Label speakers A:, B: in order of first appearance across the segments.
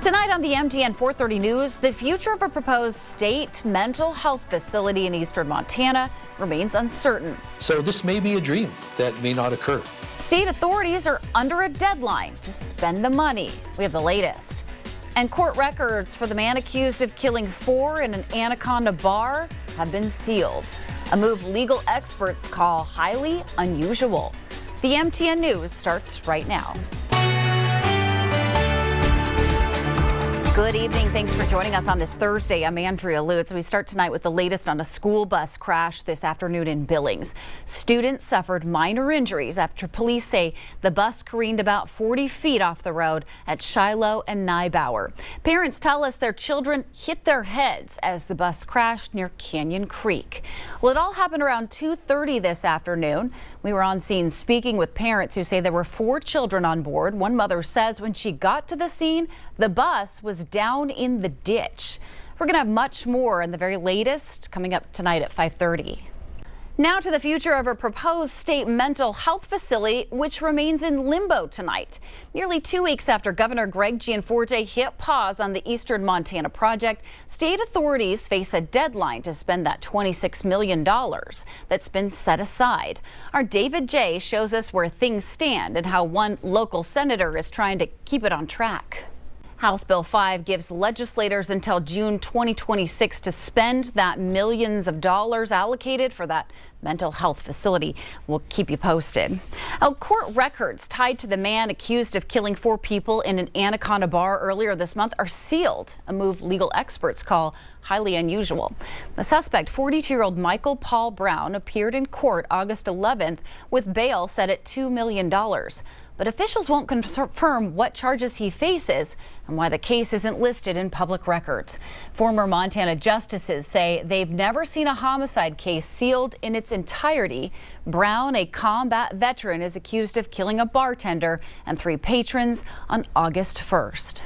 A: Tonight on the MTN 430 News, the future of a proposed state mental health facility in eastern Montana remains uncertain.
B: So this may be a dream that may not occur.
A: State authorities are under a deadline to spend the money. We have the latest. And court records for the man accused of killing 4 in an Anaconda bar have been sealed. A move legal experts call highly unusual. The MTN News starts right now. Good evening. Thanks for joining us on this Thursday. I'm Andrea Lutz. We start tonight with the latest on a school bus crash this afternoon in Billings. Students suffered minor injuries after police say the bus careened about 40 feet off the road at Shiloh and Nybauer. Parents tell us their children hit their heads as the bus crashed near Canyon Creek. Well, it all happened around 2:30 this afternoon. We were on scene speaking with parents who say there were 4 children on board. One mother says when she got to the scene, the bus was down in the ditch. We're going to have much more in the very latest coming up tonight at 5:30. Now to the future of a proposed state mental health facility, which remains in limbo tonight. Nearly 2 weeks after Governor Greg Gianforte hit pause on the Eastern Montana project, state authorities face a deadline to spend that $26 million that's been set aside. Our David J. shows us where things stand and how one local senator is trying to keep it on track. House Bill 5 gives legislators until June 2026 to spend that millions of dollars allocated for that mental health facility. We'll keep you posted. Court records tied to the man accused of killing 4 people in an Anaconda bar earlier this month are sealed, a move legal experts call highly unusual. The suspect, 42-year-old Michael Paul Brown, appeared in court August 11th with bail set at $2 million. But officials won't confirm what charges he faces and why the case isn't listed in public records. Former Montana justices say they've never seen a homicide case sealed in its entirety. Brown, a combat veteran, is accused of killing a bartender and 3 patrons on August 1st.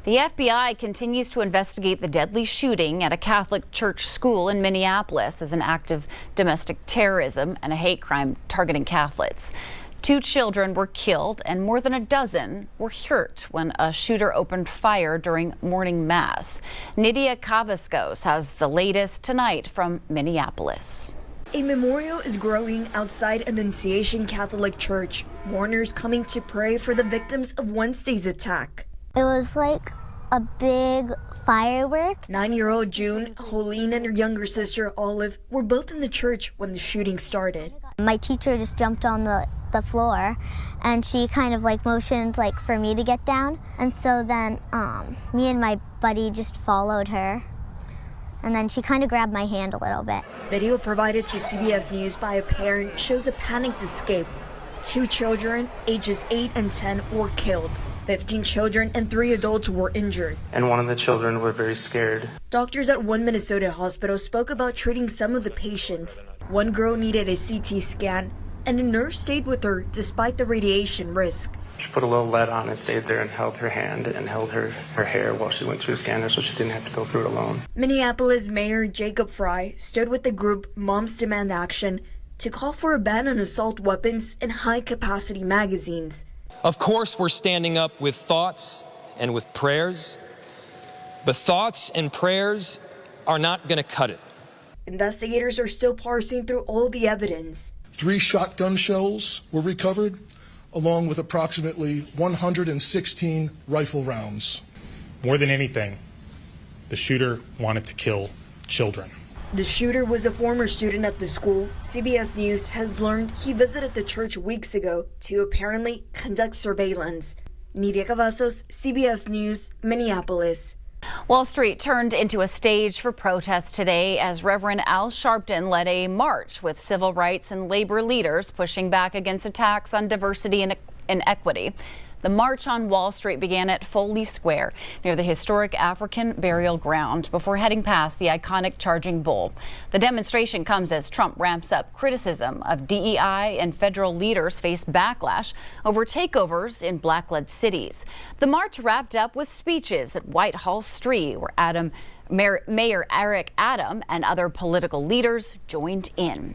A: The FBI continues to investigate the deadly shooting at a Catholic church school in Minneapolis as an act of domestic terrorism and a hate crime targeting Catholics. 2 children were killed and more than a dozen were hurt when a shooter opened fire during morning mass. Nydia Kavascos has the latest tonight from Minneapolis.
C: A memorial is growing outside Annunciation Catholic Church. Mourners coming to pray for the victims of Wednesday's attack.
D: It was like a big firework.
C: 9-year-old June, Holene, and her younger sister Olive were both in the church when the shooting started.
D: My teacher just jumped on the floor and she kind of like motioned like for me to get down, and so then me and my buddy just followed her, and then she kind of grabbed my hand a little bit.
C: Video provided to CBS News by a parent shows a panicked escape. 2 children, ages 8 and 10, were killed. 15 children and 3 adults were injured.
E: And one of the children were very scared.
C: Doctors at one Minnesota hospital spoke about treating some of the patients. One girl needed a CT scan, and a nurse stayed with her despite the radiation risk.
E: She put a little lead on and stayed there and held her hand and held her hair while she went through the scanner so she didn't have to go through it alone.
C: Minneapolis Mayor Jacob Fry stood with the group Moms Demand Action to call for a ban on assault weapons and high-capacity magazines.
F: Of course, we're standing up with thoughts and with prayers, but thoughts and prayers are not going to cut it.
C: Investigators are still parsing through all the evidence.
G: 3 shotgun shells were recovered, along with approximately 116 rifle rounds.
H: More than anything, the shooter wanted to kill children.
C: The shooter was a former student at the school. CBS News has learned he visited the church weeks ago to apparently conduct surveillance. Nydia Cavazos, CBS News, Minneapolis.
A: Wall Street turned into a stage for protests today as Reverend Al Sharpton led a march with civil rights and labor leaders pushing back against attacks on diversity and equity. The march on Wall Street began at Foley Square near the historic African burial ground before heading past the iconic Charging Bull. The demonstration comes as Trump ramps up criticism of DEI and federal leaders face backlash over takeovers in black-led cities. The march wrapped up with speeches at Whitehall Street, where Mayor Eric Adam and other political leaders joined in.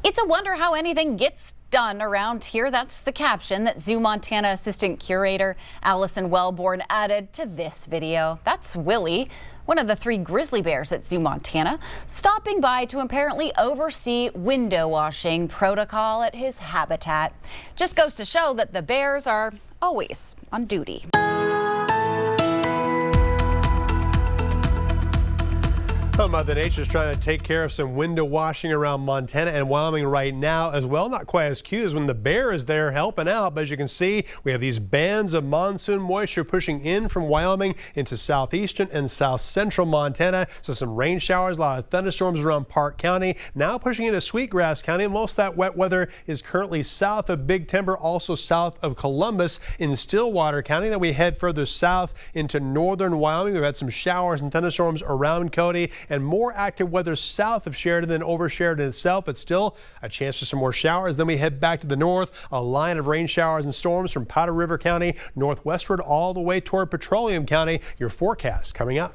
A: It's a wonder how anything gets done around here. That's the caption that Zoo Montana Assistant Curator Allison Wellborn added to this video. That's Willie, one of the 3 grizzly bears at Zoo Montana, stopping by to apparently oversee window washing protocol at his habitat. Just goes to show that the bears are always on duty.
I: Well, Mother Nature's trying to take care of some window washing around Montana and Wyoming right now as well. Not quite as cute as when the bear is there helping out. But as you can see, we have these bands of monsoon moisture pushing in from Wyoming into southeastern and south central Montana. So some rain showers, a lot of thunderstorms around Park County. Now pushing into Sweetgrass County. Most of that wet weather is currently south of Big Timber, also south of Columbus in Stillwater County. Then we head further south into northern Wyoming. We've had some showers and thunderstorms around Cody, and more active weather south of Sheridan than over Sheridan itself, but still a chance for some more showers. Then we head back to the north, a line of rain showers and storms from Powder River County northwestward all the way toward Petroleum County. Your forecast coming up.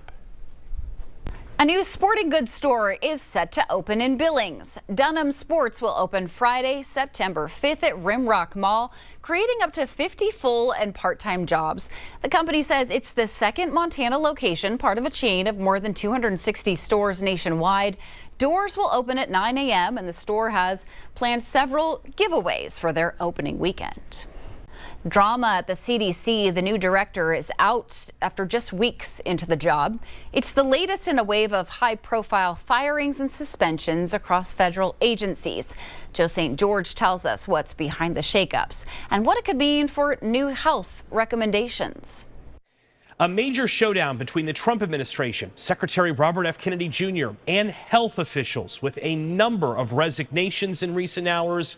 A: A new sporting goods store is set to open in Billings. Dunham Sports will open Friday, September 5th at Rimrock Mall, creating up to 50 full and part-time jobs. The company says it's the second Montana location, part of a chain of more than 260 stores nationwide. Doors will open at 9 a.m. and the store has planned several giveaways for their opening weekend. Drama at the CDC. The new director is out after just weeks into the job. It's the latest in a wave of high-profile firings and suspensions across federal agencies. Joe St. George tells us what's behind the shakeups and what it could mean for new health recommendations.
J: A major showdown between the Trump administration, Secretary Robert F. Kennedy Jr., and health officials, with a number of resignations in recent hours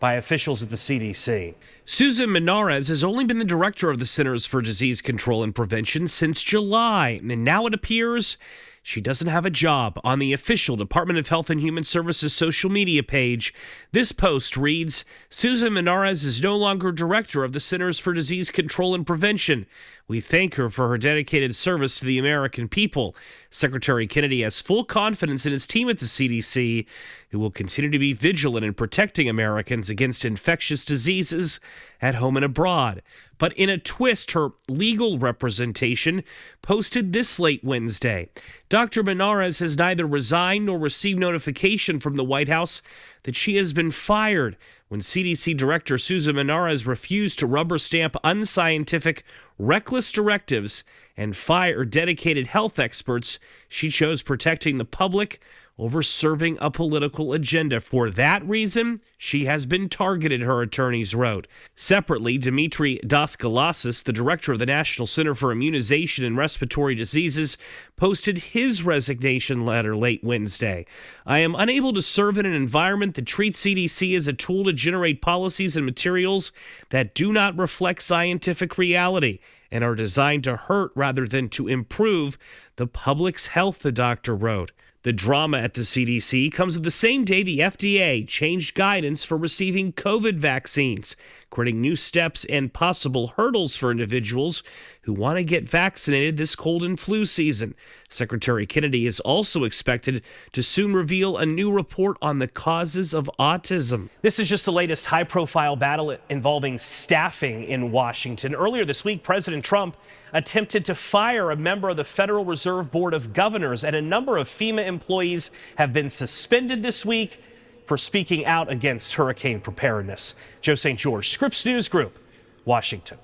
J: by officials at the CDC. Susan Menares has only been the director of the Centers for Disease Control and Prevention since July, and now it appears she doesn't have a job. On the official Department of Health and Human Services social media page, this post reads, Susan Menares is no longer director of the Centers for Disease Control and Prevention. We thank her for her dedicated service to the American people. Secretary Kennedy has full confidence in his team at the CDC, who will continue to be vigilant in protecting Americans against infectious diseases at home and abroad. But in a twist, her legal representation posted this late Wednesday. Dr. Menares has neither resigned nor received notification from the White House that she has been fired when CDC Director Susan Menares refused to rubber stamp unscientific, reckless directives and fire dedicated health experts. She chose protecting the public over serving a political agenda. For that reason, she has been targeted, her attorneys wrote. Separately, Dimitri Daskalasis, the director of the National Center for Immunization and Respiratory Diseases, posted his resignation letter late Wednesday. I am unable to serve in an environment that treats CDC as a tool to generate policies and materials that do not reflect scientific reality and are designed to hurt rather than to improve the public's health, the doctor wrote. The drama at the CDC comes at the same day the FDA changed guidance for receiving COVID vaccines, creating new steps and possible hurdles for individuals who want to get vaccinated this cold and flu season. Secretary Kennedy is also expected to soon reveal a new report on the causes of autism. This is just the latest high-profile battle involving staffing in Washington. Earlier this week, President Trump attempted to fire a member of the Federal Reserve Board of Governors, and a number of FEMA employees have been suspended this week for speaking out against hurricane preparedness. Joe St. George, Scripps News Group, Washington.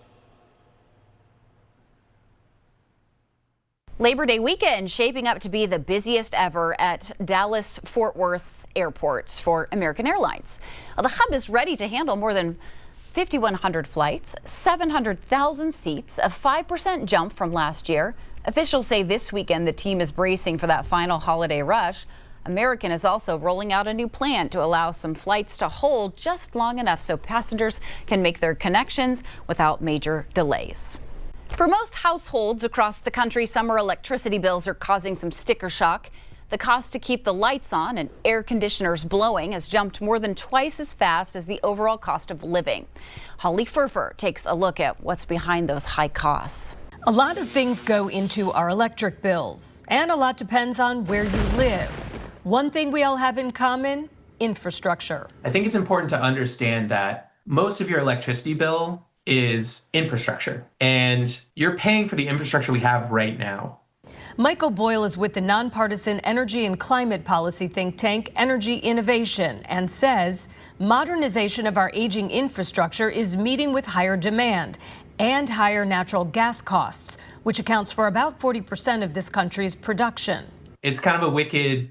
A: Labor Day weekend shaping up to be the busiest ever at Dallas-Fort Worth airports for American Airlines. Well, the hub is ready to handle more than 5,100 flights, 700,000 seats, a 5% jump from last year. Officials say this weekend the team is bracing for that final holiday rush. American is also rolling out a new plan to allow some flights to hold just long enough so passengers can make their connections without major delays. For most households across the country, summer electricity bills are causing some sticker shock. The cost to keep the lights on and air conditioners blowing has jumped more than twice as fast as the overall cost of living. Holly Furfer takes a look at what's behind those high costs.
K: A lot of things go into our electric bills, and a lot depends on where you live. One thing we all have in common: infrastructure.
L: I think it's important to understand that most of your electricity bill is infrastructure, and you're paying for the infrastructure we have right now.
K: Michael Boyle is with the nonpartisan energy and climate policy think tank Energy Innovation and says modernization of our aging infrastructure is meeting with higher demand and higher natural gas costs, which accounts for about 40% of this country's production.
L: It's kind of a wicked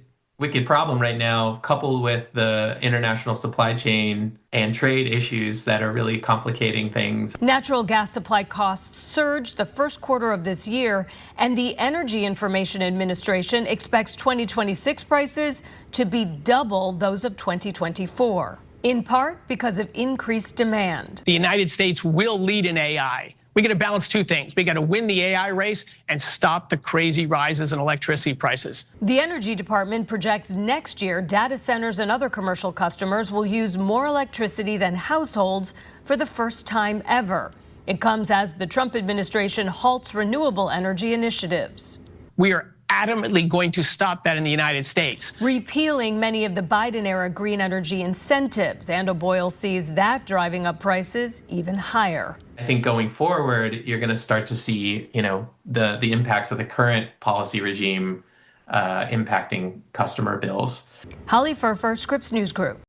L: problem right now, coupled with the international supply chain and trade issues that are really complicating things.
K: Natural gas supply costs surged the first quarter of this year, and the Energy Information Administration expects 2026 prices to be double those of 2024, in part because of increased demand.
M: The United States will lead in AI. We got to balance two things. We got to win the AI race and stop the crazy rises in electricity prices.
K: The Energy Department projects next year data centers and other commercial customers will use more electricity than households for the first time ever. It comes as the Trump administration halts renewable energy initiatives.
M: We are adamantly going to stop that in the United States.
K: Repealing many of the Biden-era green energy incentives, and Boyle sees that driving up prices even higher.
L: I think going forward, you're going to start to see, the impacts of the current policy regime impacting customer bills.
K: Holly Furfer, Scripps News Group.